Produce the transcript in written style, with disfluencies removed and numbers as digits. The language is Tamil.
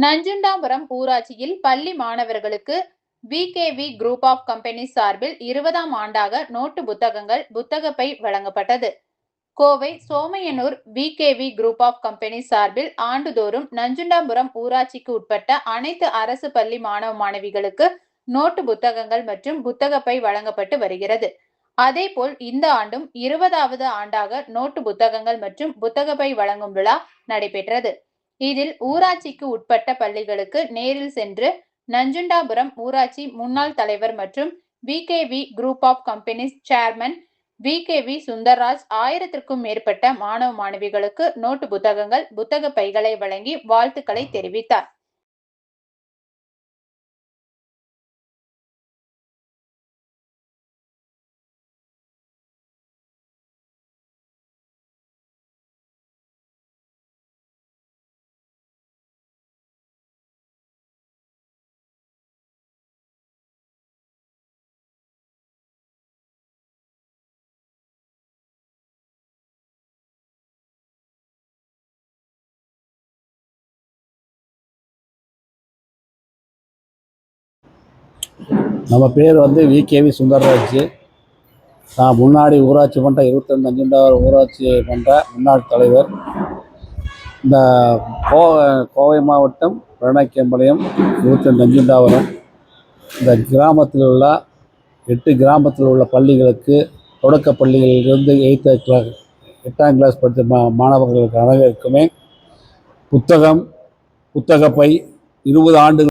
நஞ்சுண்டாபுரம் ஊராட்சியில் பள்ளி மாணவர்களுக்கு விகேவி குரூப் ஆஃப் கம்பெனிஸ் சார்பில் 20ஆம் ஆண்டாக நோட்டு புத்தகங்கள், புத்தகப்பை வழங்கப்பட்டது. Kovai Somaiyanur VKV group of companies சார்பில் ஆண்டுதோறும் நஞ்சுண்டாபுரம் ஊராட்சிக்கு உட்பட்ட அனைத்து அரசு பள்ளி மாணவ மாணவிகளுக்கு நோட்டு புத்தகங்கள் மற்றும் புத்தகப்பை வழங்கப்பட்டு வருகிறது. அதேபோல் இந்த ஆண்டும் 20வது ஆண்டாக நோட்டு புத்தகங்கள் மற்றும் புத்தகப்பை வழங்கும் விழா நடைபெற்றது. இதில் ஊராட்சிக்கு உட்பட்ட பள்ளிகளுக்கு நேரில் சென்று நஞ்சுண்டாபுரம் ஊராட்சி முன்னாள் தலைவர் மற்றும் VKV group of companies chairman VKV Sundarraj 1000க்கும் மேற்பட்ட மாணவ மாணவிகளுக்கு நோட்டு புத்தகங்கள், புத்தக பைகளை வழங்கி வாழ்த்துக்களை தெரிவித்தார். நம்ம பேர் விகேவி சுந்தர்ராஜ். நான் முன்னாடி ஊராட்சி மன்ற 22 நஞ்சுண்டாபுரம் ஊராட்சி மன்ற முன்னாள் தலைவர். இந்த கோவை மாவட்டம் பெரணக்கம்பாளையம் 22 நஞ்சுண்டாபுரம் இந்த கிராமத்தில் உள்ள 8 கிராமத்தில் உள்ள பள்ளிகளுக்கு தொடக்க பள்ளிகளிலிருந்து 8ஆம் கிளாஸ் படித்த மாணவர்களுக்கு அனைவருக்குமே புத்தகப்பை 20 ஆண்டுகள்